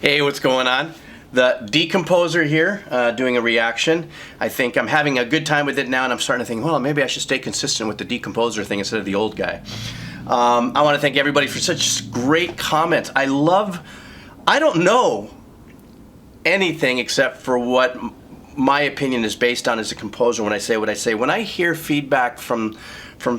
Hey, what's going on? The Decomposer here, doing a reaction. I think I'm having a good time with it now, and I'm starting to think, well, maybe I should stay consistent with the Decomposer thing instead of the old guy. I want to thank everybody for such great comments. I don't know anything except for what my opinion is based on as a composer when I say what I say. When I hear feedback from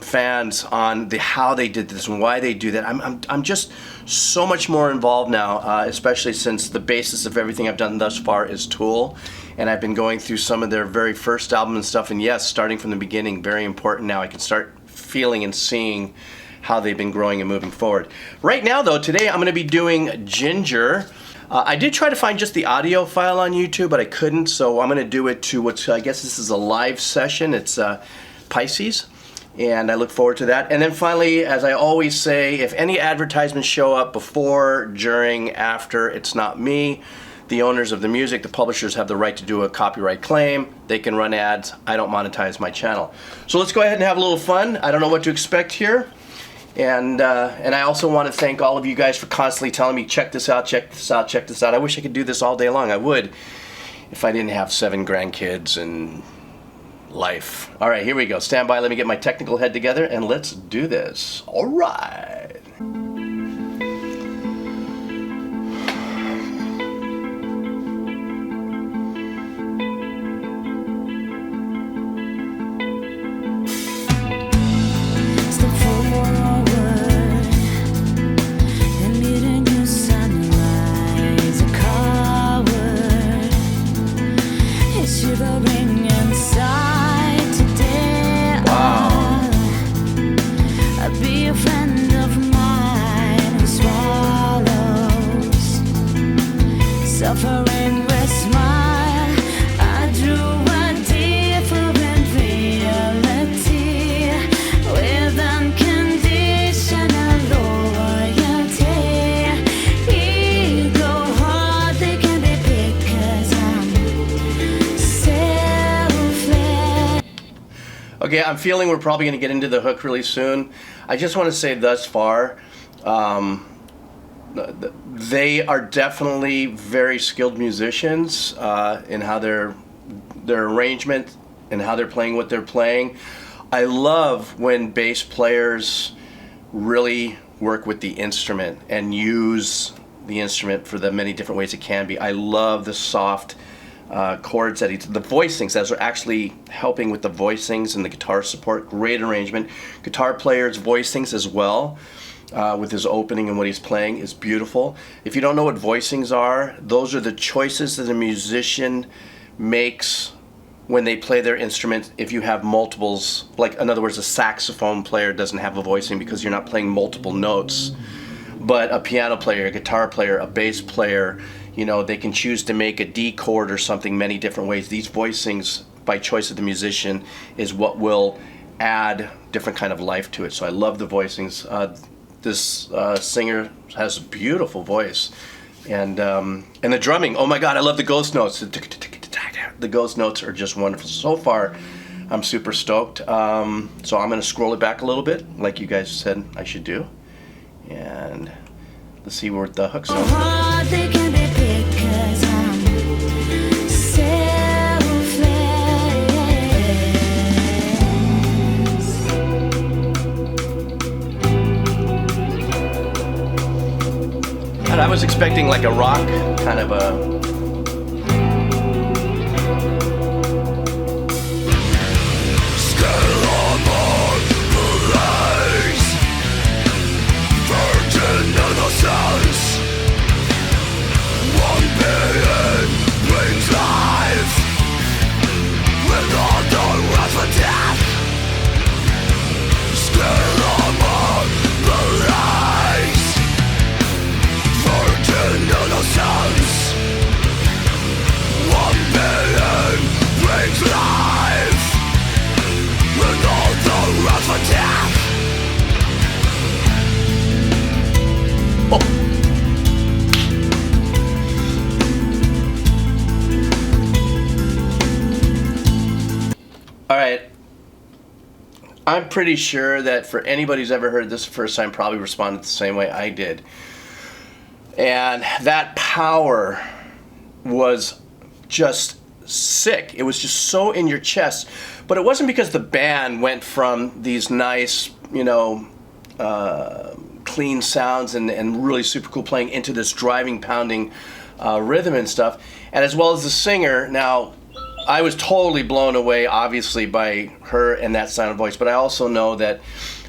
fans on how they did this and why they do that, I'm just so much more involved now, especially since the basis of everything I've done thus far is Tool, and I've been going through some of their very first album and stuff, and yes, starting from the beginning, very important now. I can start feeling and seeing how they've been growing and moving forward. Right now though, today I'm going to be doing Jinjer. I did try to find just the audio file on YouTube, but I couldn't, so I'm going to do it to I guess this is a live session. It's Pisces, and I look forward to that. And then finally, as I always say, if any advertisements show up before, during, after, it's not me. The owners of the music, the publishers, have the right to do a copyright claim. They can run ads. I don't monetize my channel. So let's go ahead and have a little fun. I don't know what to expect here. And I also want to thank all of you guys for constantly telling me, check this out, check this out, check this out. I wish I could do this all day long. I would, if I didn't have 7 grandkids and life. All right, here we go. Stand by. Let me get my technical head together, and let's do this. All right. Suffering with smile, I drew a different reality with unconditional loyalty. Ego heart, they can be picked 'cause I'm selfless. Okay, I'm feeling we're probably going to get into the hook really soon. I just want to say thus far, they are definitely very skilled musicians in how their arrangement and how they're playing what they're playing. I love when bass players really work with the instrument and use the instrument for the many different ways it can be. I love the soft chords that the voicings that are actually helping with the voicings and the guitar support. Great arrangement. Guitar players voicings as well. With his opening and what he's playing is beautiful. If you don't know what voicings are, those are the choices that a musician makes when they play their instrument. If you have multiples, like in other words, a saxophone player doesn't have a voicing because you're not playing multiple notes. But a piano player, a guitar player, a bass player, you know, they can choose to make a D chord or something many different ways. These voicings, by choice of the musician, is what will add different kind of life to it. So I love the voicings. This singer has a beautiful voice, and the drumming. Oh my God, I love the ghost notes. The ghost notes are just wonderful. So far, I'm super stoked. So I'm going to scroll it back a little bit, like you guys said I should do, and let's see where the hooks are. I was expecting like a rock kind of a... Alright, I'm pretty sure that for anybody who's ever heard this the first time probably responded the same way I did. And that power was just sick. It was just so in your chest. But it wasn't because the band went from these nice, clean sounds and really super cool playing into this driving, pounding rhythm and stuff. And as well as the singer. Now, I was totally blown away, obviously, by her and that sound of voice. But I also know that,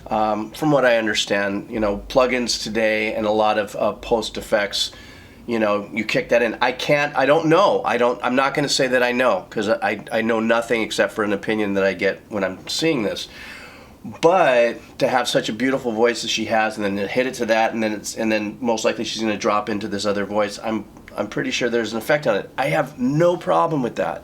from what I understand, plugins today and a lot of post effects, you kick that in. I don't know. I'm not going to say that I know, because I know nothing except for an opinion that I get when I'm seeing this. But to have such a beautiful voice as she has, and then to hit it to that, and then most likely she's going to drop into this other voice, I'm pretty sure there's an effect on it. I have no problem with that.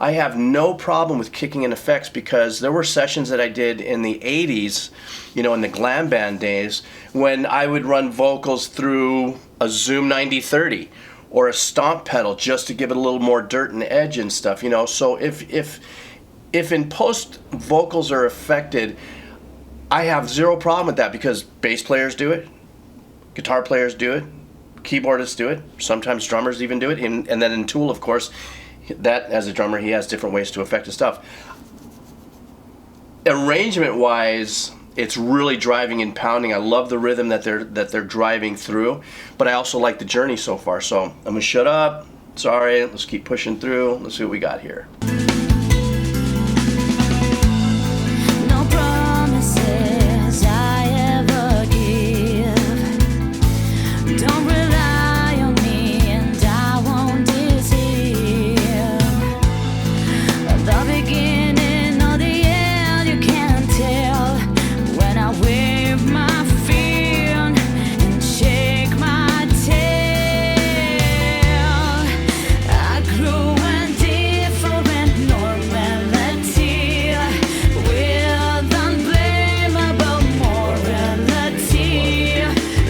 I have no problem with kicking in effects, because there were sessions that I did in the 80s, in the glam band days, when I would run vocals through a Zoom 9030 or a stomp pedal just to give it a little more dirt and edge and stuff, So if in post vocals are affected, I have zero problem with that, because bass players do it, guitar players do it, keyboardists do it, sometimes drummers even do it, and then in Tool, of course, that as a drummer, he has different ways to affect his stuff. Arrangement wise, it's really driving and pounding. I love the rhythm that they're driving through, but I also like the journey so far. So I'm gonna shut up. Sorry, let's keep pushing through. Let's see what we got here. No promises I ever give. Don't rely on me, and I won't deceive. The beginning or the end, you can't tell. When I wave my fin and shake my tail, I grew a different normality with unblameable morality.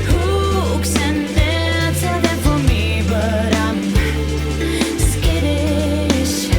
Hooks and nets are there for me, but I'm skittish.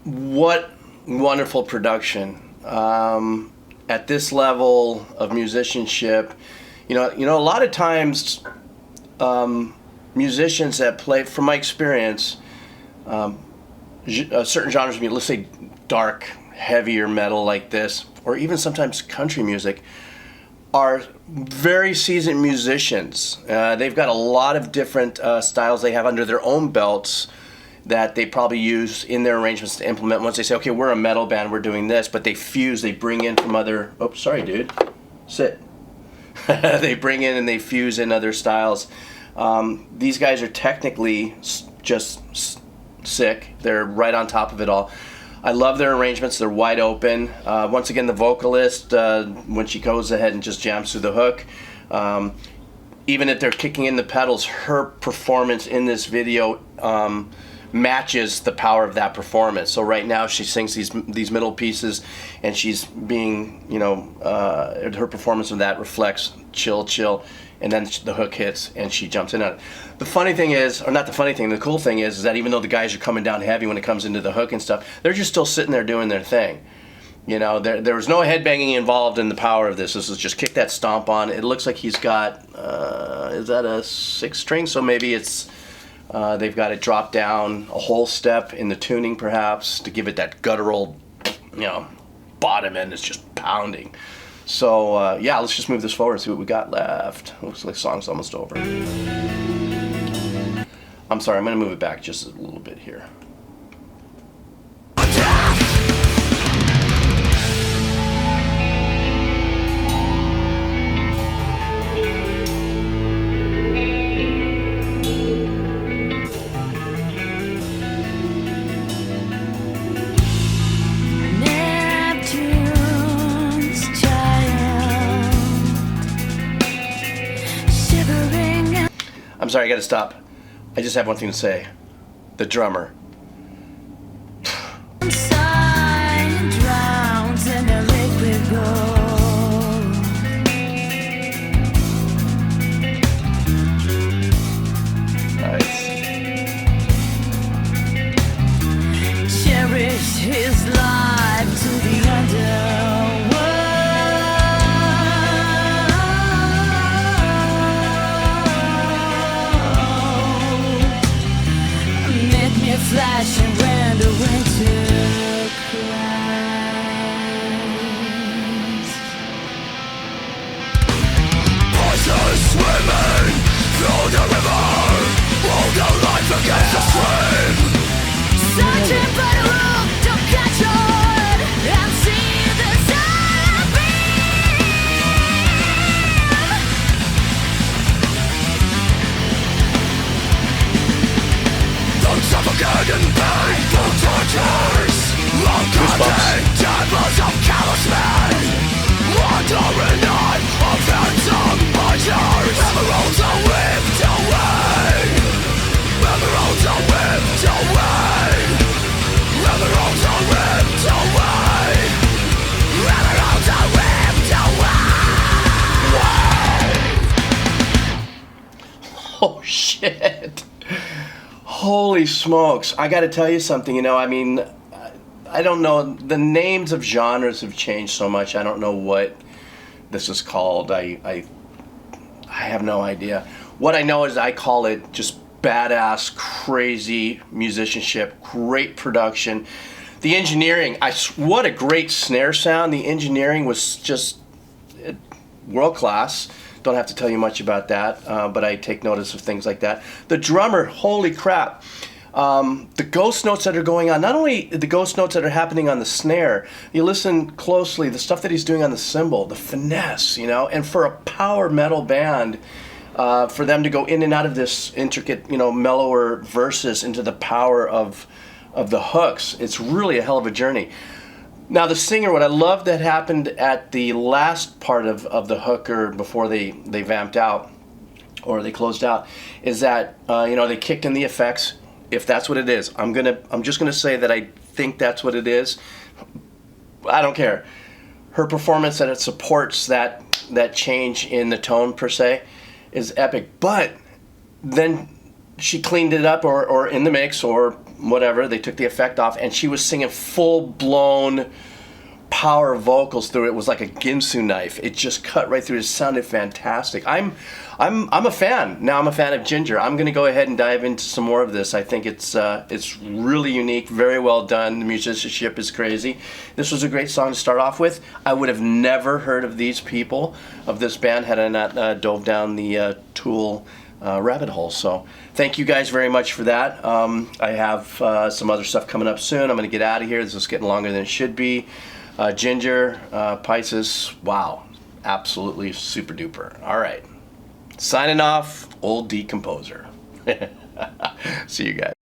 What wonderful production. At this level of musicianship, a lot of times musicians that play, from my experience, certain genres of music, let's say dark, heavier metal like this, or even sometimes country music, are very seasoned musicians. They've got a lot of different styles they have under their own belts that they probably use in their arrangements to implement. Once they say, okay, we're a metal band, we're doing this, but they fuse, they bring in from other, oh, sorry, dude, sit. They bring in and they fuse in other styles. These guys are technically just sick. They're right on top of it all. I love their arrangements. They're wide open. Once again, the vocalist, when she goes ahead and just jams through the hook, even if they're kicking in the pedals, her performance in this video matches the power of that performance. So right now she sings these middle pieces, and she's being, her performance of that reflects chill, and then the hook hits and she jumps in on it. The funny thing is, or not the funny thing, the cool thing is that even though the guys are coming down heavy when it comes into the hook and stuff, they're just still sitting there doing their thing. There was no headbanging involved in the power of this. This is just kick that stomp on. It looks like he's got, is that a 6-string? So maybe it's, they've got it drop down a whole step in the tuning perhaps to give it that guttural, bottom end is just pounding. So yeah, let's just move this forward and see what we got left. Looks like the song's almost over. I'm sorry, I'm going to move it back just a little bit here. sorry, I gotta stop. I just have one thing to say. The drummer. Sun drowns in the liquid gold. Nice. Cherish his life to the underworld. Make me flashing when the winter cries. Voices swimming through the river, hold their life against the stream. Searching for the room to catch on and see the sun beam. Don't suffocate in painful tortures, uncontained temples of callous men, wandering on of phantom butchers. Emeralds are whipped away, emeralds are whipped away, emeralds are whipped away, emeralds are whipped away. Oh shit. Holy smokes. I gotta tell you something, you know, I mean, I don't know, the names of genres have changed so much. I don't know what this is called. I have no idea. What I know is I call it just badass, crazy musicianship, great production. The engineering, what a great snare sound. The engineering was just world class. Don't have to tell you much about that, but I take notice of things like that. The drummer, holy crap. The ghost notes that are going on, not only the ghost notes that are happening on the snare, you listen closely, the stuff that he's doing on the cymbal, the finesse, you know, and for a power metal band, for them to go in and out of this intricate, you know, mellower verses into the power of the hooks, it's really a hell of a journey. Now the singer, what I love that happened at the last part of the hook, or before they vamped out, or they closed out, is that, you know, they kicked in the effects. If that's what it is, I'm just gonna say that I think that's what it is. I don't care. Her performance, that it supports that change in the tone per se, is epic. But then she cleaned it up, or in the mix, or whatever. They took the effect off, and she was singing full-blown power vocals through it. It was like a Ginsu knife. It just cut right through. It sounded fantastic. I'm a fan. Now I'm a fan of Jinjer. I'm going to go ahead and dive into some more of this. I think it's really unique, very well done. The musicianship is crazy. This was a great song to start off with. I would have never heard of these people, of this band, had I not dove down the Tool rabbit hole. So thank you guys very much for that. I have some other stuff coming up soon. I'm going to get out of here. This is getting longer than it should be. Jinjer, Pisces, wow, absolutely super duper. All right, signing off, old decomposer. See you guys.